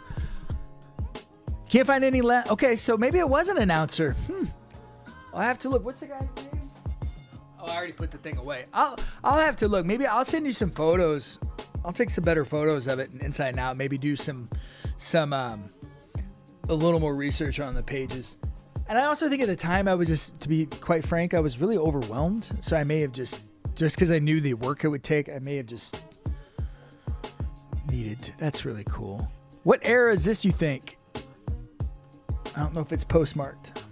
Can't find any... Okay, so maybe it was an announcer. I'll have to look. What's the guy's name? Oh, I already put the thing away. I'll have to look. Maybe I'll send you some photos. I'll take some better photos of it inside and out. Maybe do some a little more research on the pages. And I also think at the time I was just, to be quite frank, I was really overwhelmed. So I may have just because I knew the work it would take, I may have just needed to. That's really cool. What era is this, you think? I don't know if it's postmarked.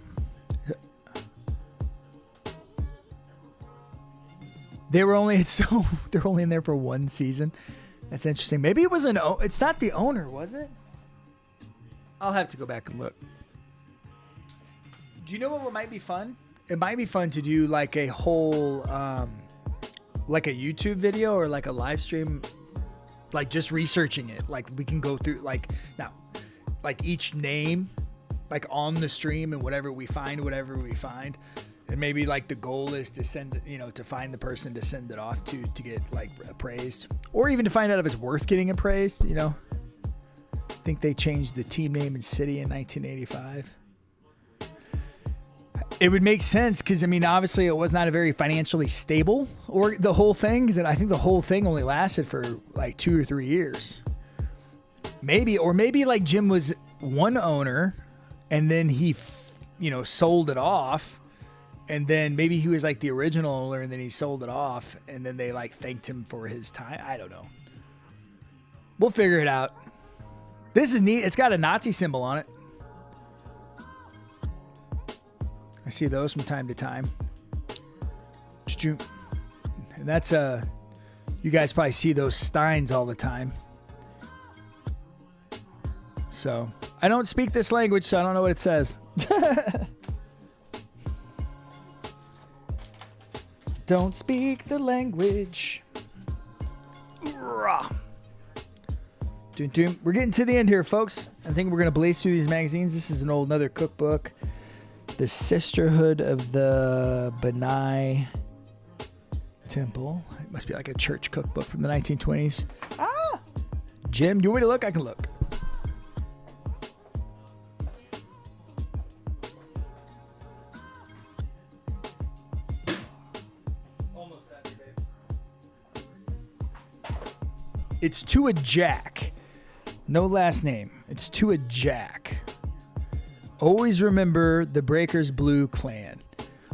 They're only in there for one season. That's interesting. Maybe it was it's not the owner, was it? I'll have to go back and look. Do you know what might be fun? It might be fun to do like a whole, like a YouTube video or like a live stream, like just researching it. Like we can go through like now, like each name, like on the stream and whatever we find. And maybe like the goal is to send, to find the person to send it off to get like appraised, or even to find out if it's worth getting appraised. I think they changed the team name and city in 1985. It would make sense because, obviously it was not a very financially stable or the whole thing. Because I think the whole thing only lasted for like 2 or 3 years. Maybe like Jim was one owner and then he, sold it off. And then maybe he was like the original owner and then he sold it off. And then they like thanked him for his time. I don't know. We'll figure it out. This is neat. It's got a Nazi symbol on it. I see those from time to time. And that's you guys probably see those Steins all the time. So I don't speak this language, so I don't know what it says. Don't speak the language. We're getting to the end here, folks. I think we're gonna blaze through these magazines. This is another cookbook. The Sisterhood of the Benai Temple. It must be like a church cookbook from the 1920s. Jim, do you want me to look? I can look. Almost done, babe. It's to a Jack. No last name. It's to a Jack. Always remember the Breakers Blue clan.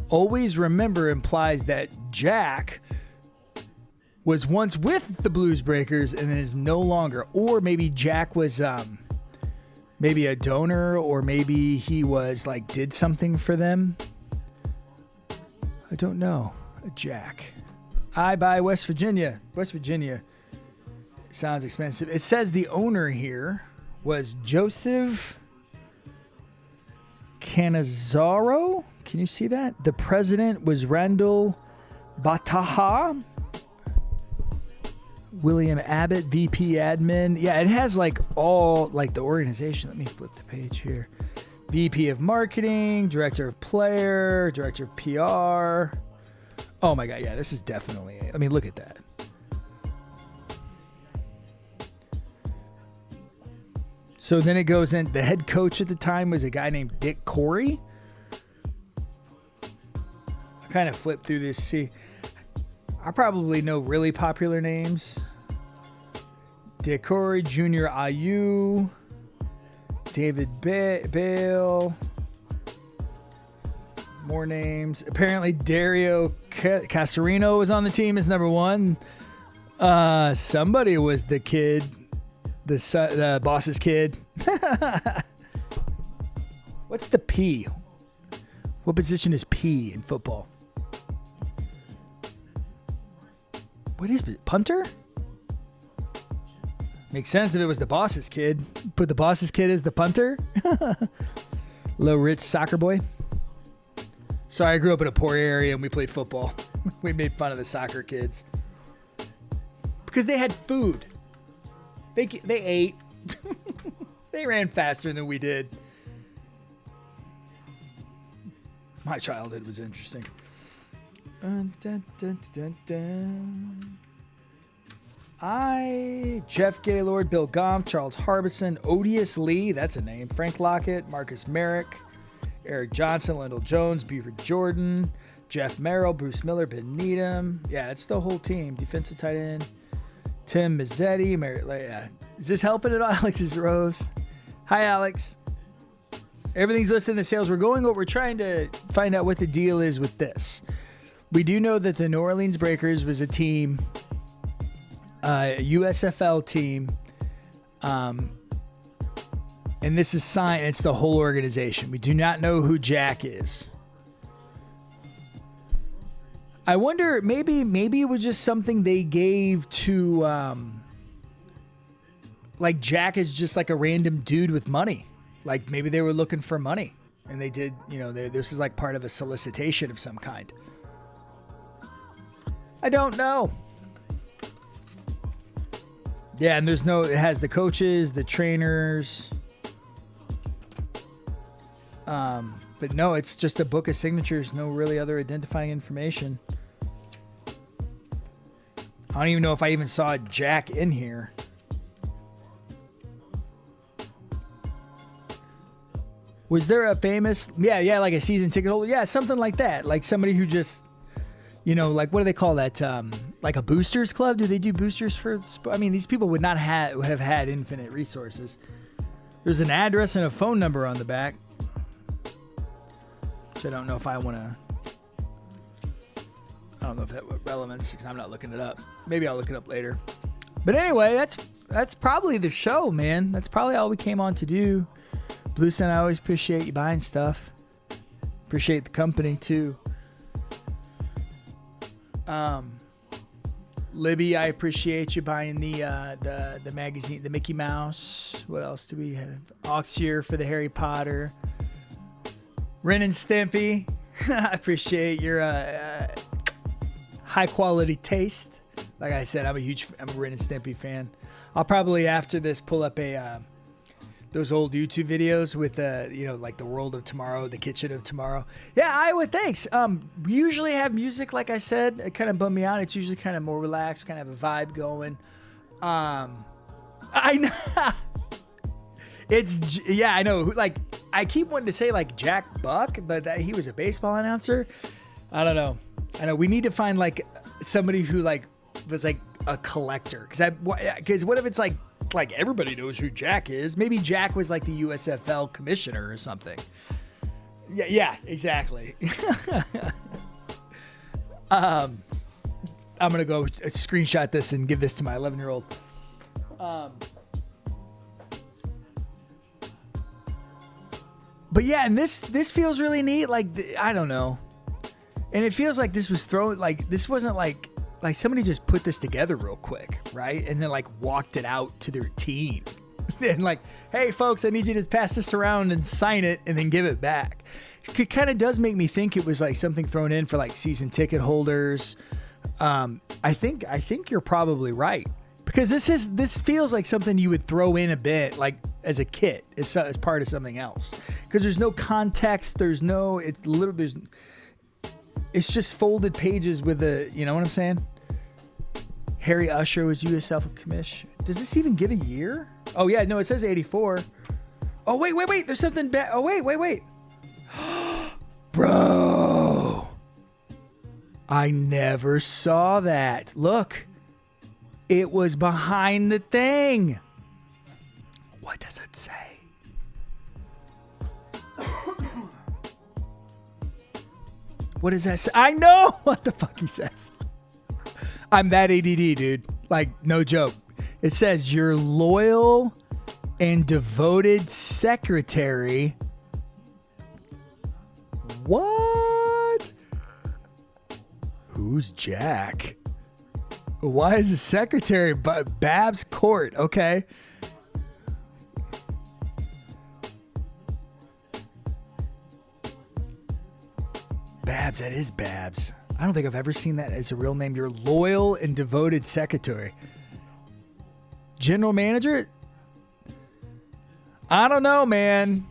Always remember implies that Jack was once with the Blues Breakers and is no longer. Or maybe Jack was maybe a donor, or maybe he was like did something for them. I don't know. A Jack. I buy West Virginia. West Virginia sounds expensive. It says the owner here was Joseph Canizaro. Can you see that? The president was Randall Bataha. William Abbott, VP admin. Yeah, it has like all like the organization. Let me flip the page here. VP of marketing, director of player, director of PR. Oh my God. Yeah, this is definitely it. Look at that. So then it goes in. The head coach at the time was a guy named Dick Corey. I kind of flipped through this. See, I probably know really popular names. Dick Corey, Junior Ayu, David Bale. More names. Apparently Dario Casarino was on the team as number 1. Somebody was the kid. The boss's kid. What's the P? What position is P in football? What is it? Punter? Makes sense if it was the boss's kid. Put the boss's kid as the punter. Little rich soccer boy. Sorry, I grew up in a poor area and we played football. We made fun of the soccer kids. Because they had food. They ate. They ran faster than we did. My childhood was interesting. Jeff Gaylord, Bill Gompf, Charles Harbison, Odious Lee, that's a name, Frank Lockett, Marcus Merrick, Eric Johnson, Lyndall Jones, Buford Jordan, Jeff Merrill, Bruce Miller, Ben Needham. Yeah, it's the whole team. Defensive tight end. Tim Mazzetti, yeah. Is this helping at all? Alex's Rose. Hi, Alex. Everything's listed in the sales. We're trying to find out what the deal is with this. We do know that the New Orleans Breakers was a team, a USFL team. And this is signed. It's the whole organization. We do not know who Jack is. I wonder, maybe it was just something they gave to, like Jack is just like a random dude with money. Like maybe they were looking for money and they did, this is like part of a solicitation of some kind. I don't know. Yeah, and it has the coaches, the trainers. But no, it's just a book of signatures, no really other identifying information. I don't even know if I even saw Jack in here. Was there a famous, like a season ticket holder? Yeah, something like that. Like somebody who just, like what do they call that? Like a boosters club? Do they do boosters for? I mean, these people would not have had infinite resources. There's an address and a phone number on the back. Which I don't know if I want to. I don't know if that was relevance because I'm not looking it up. Maybe I'll look it up later. But anyway, that's probably the show, man. That's probably all we came on to do. Blue Sun, I always appreciate you buying stuff. Appreciate the company too. Libby, I appreciate you buying the magazine, the Mickey Mouse. What else do we have? Oxier for the Harry Potter. Ren and Stimpy, I appreciate your high quality taste. Like I said, I'm a Ren and Stimpy fan. I'll probably after this pull up those old YouTube videos with like the world of tomorrow, the kitchen of tomorrow. Yeah, Iowa, thanks. We usually have music, like I said. It kind of bummed me out. It's usually kind of more relaxed, kind of have a vibe going. I know. I know. Like, I keep wanting to say like Jack Buck, but he was a baseball announcer. I don't know. I know we need to find like somebody who like was like a collector. Because what if it's like everybody knows who Jack is? Maybe Jack was like the USFL commissioner or something. Yeah, exactly. I'm gonna go screenshot this and give this to my 11-year-old. But yeah, and this feels really neat. Like I don't know, and it feels like this was thrown. Like this wasn't like somebody just put this together real quick, right? And then like walked it out to their team. And like, hey folks, I need you to pass this around and sign it and then give it back. It kind of does make me think it was like something thrown in for like season ticket holders. I think you're probably right. Because this feels like something you would throw in a bit like as a kit, as part of something else. Because there's no context, it's just folded pages with you know what I'm saying? Harry Usher was USFL commish. Does this even give a year? Oh yeah, no, it says 84. Oh wait, there's something bad. Oh wait. Bro, I never saw that. Look, it was behind the thing. What does it say? What does that say? I know what the fuck he says. I'm that ADD, dude. Like, no joke. It says, your loyal and devoted secretary. What? Who's Jack? Why is the secretary Babs Court? Okay. Babs, that is Babs. I don't think I've ever seen that as a real name. Your loyal and devoted secretary. General manager? I don't know, man.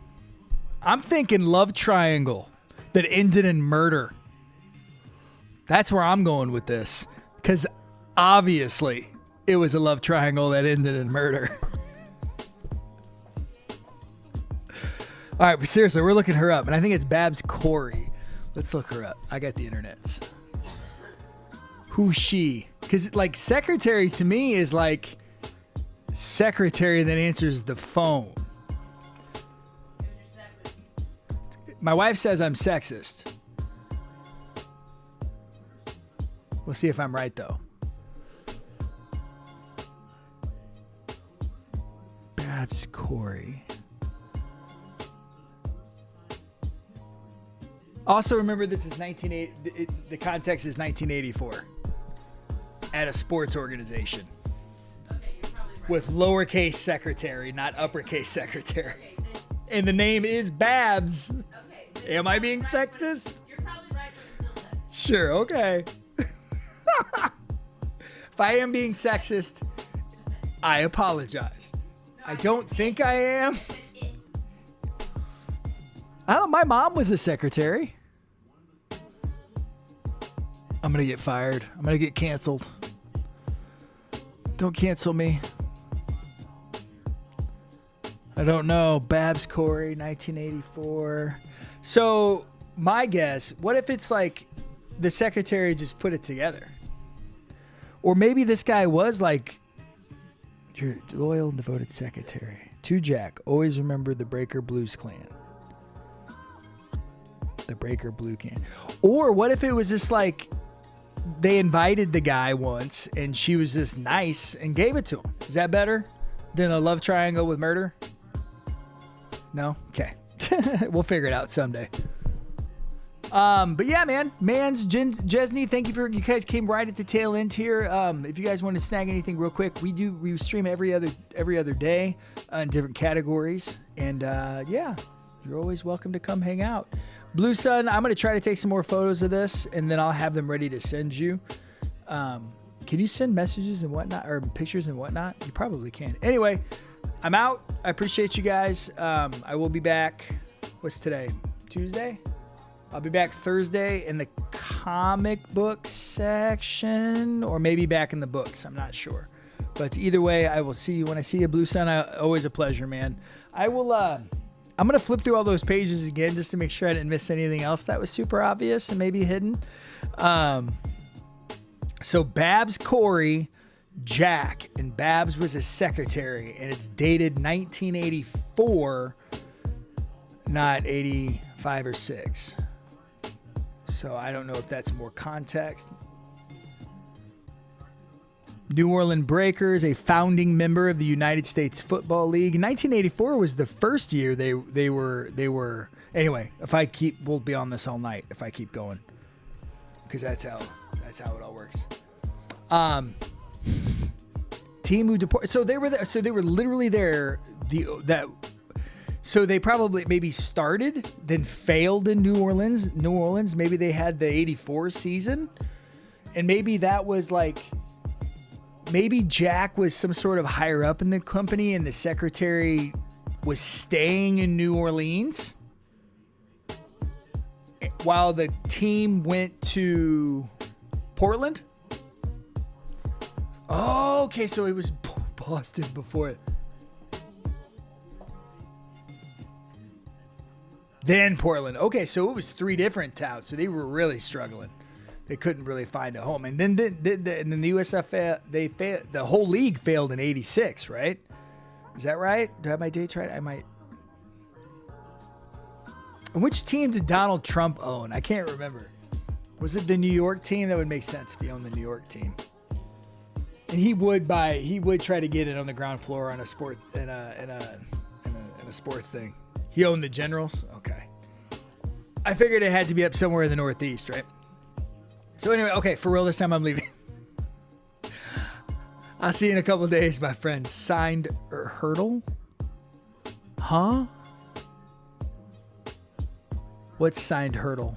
I'm thinking love triangle that ended in murder. That's where I'm going with this. Because obviously it was a love triangle that ended in murder. All right, but seriously, we're looking her up. And I think it's Babs Corey. Let's look her up. I got the internets. Who's she? Because like secretary to me is like secretary that answers the phone. My wife says I'm sexist. We'll see if I'm right though. Babs Corey. Also remember this is the context is 1984 at a sports organization. Okay, you're probably right. With lowercase secretary, not uppercase secretary. Okay, And the name is Babs. Okay. Am I being sexist? You're probably right, but it's still sexist. Sure, okay. If I am being sexist, I apologize. I don't think I am. My mom was a secretary. I'm going to get fired. I'm going to get canceled. Don't cancel me. I don't know. Babs Corey, 1984. So, my guess, what if it's like the secretary just put it together? Or maybe this guy was like your loyal and devoted secretary. To Jack, always remember the Breaker Blues Clan. The Breaker Blue Clan. Or what if it was just like they invited the guy once and she was just nice and gave it to him? Is that better than a love triangle with murder? No? Okay. We'll figure it out someday. But yeah, man. Jesney, thank you you guys came right at the tail end here. If you guys want to snag anything real quick, we stream every other day in different categories. And yeah, you're always welcome to come hang out. Blue Sun, I'm going to try to take some more photos of this and then I'll have them ready to send you. Can you send messages and whatnot or pictures and whatnot? You probably can. Anyway, I'm out. I appreciate you guys. I will be back. What's today? Tuesday? I'll be back Thursday in the comic book section or maybe back in the books. I'm not sure. But either way, I will see you when I see you, Blue Sun. Always a pleasure, man. I will, I'm going to flip through all those pages again just to make sure I didn't miss anything else that was super obvious and maybe hidden. So Babs Corey, Jack, and Babs was a secretary, and it's dated 1984, not 85 or 6. So I don't know if that's more context. New Orleans Breakers, a founding member of the United States Football League. 1984 was the first year they were. Anyway, we'll be on this all night if I keep going, because that's how it all works. Team who deported. So they were there. So they were literally there. So they probably maybe started, then failed in New Orleans. Maybe they had the 84 season, and maybe that was like. Maybe Jack was some sort of higher up in the company and the secretary was staying in New Orleans while the team went to Portland. Oh, okay. So it was Boston before it. Then Portland. Okay. So it was 3 different towns. So they were really struggling. They couldn't really find a home, and then the USFL the whole league failed in '86, right? Is that right? Do I have my dates right? I might. And which team did Donald Trump own? I can't remember. Was it the New York team? That would make sense if he owned the New York team. And he would try to get it on the ground floor on a sport in a sports thing. He owned the Generals. Okay. I figured it had to be up somewhere in the Northeast, right? So anyway, okay, for real this time I'm leaving. I'll see you in a couple of days, my friend. Signed Hurdle? Huh? What's signed Hurdle?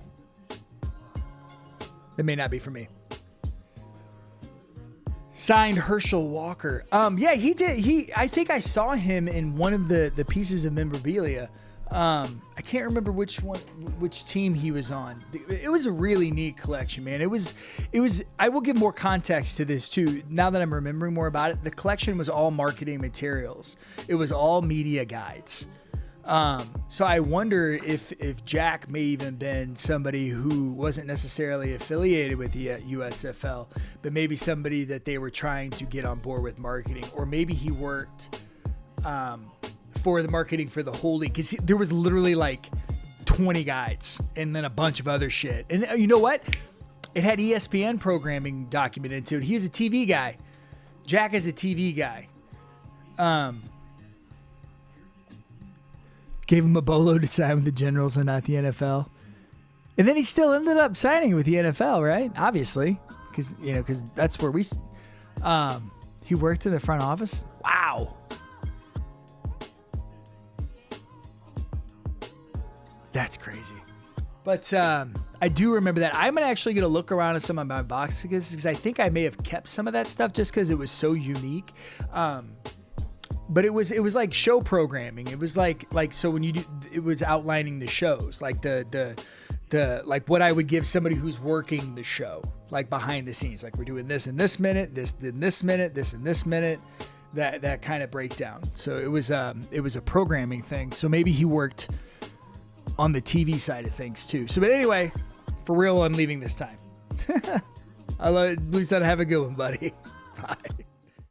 That may not be for me. Signed Herschel Walker. Yeah, he did. I think I saw him in one of the pieces of memorabilia. I can't remember which team he was on. It was a really neat collection, man. It was, I will give more context to this too. Now that I'm remembering more about it, the collection was all marketing materials. It was all media guides. So I wonder if Jack may even been somebody who wasn't necessarily affiliated with the USFL, but maybe somebody that they were trying to get on board with marketing, or maybe he worked, for the marketing for the whole league, because there was literally like 20 guides and then a bunch of other shit. And you know what? It had ESPN programming documented into it. He was a TV guy. Jack is a TV guy. Gave him a bolo to sign with the Generals and not the NFL. And then he still ended up signing with the NFL, right? Obviously, because that's where he worked in the front office. Wow. That's crazy. But I do remember that. I'm actually going to look around at some of my boxes because I think I may have kept some of that stuff just because it was so unique. But it was like show programming. It was like so when you do, it was outlining the shows, like the like what I would give somebody who's working the show, like behind the scenes, like we're doing this in this minute, this in this minute, this in this minute, that kind of breakdown. So it was a programming thing. So maybe he worked on the TV side of things too. So, but anyway, for real, I'm leaving this time. I love it. Please have a good one, buddy. Bye.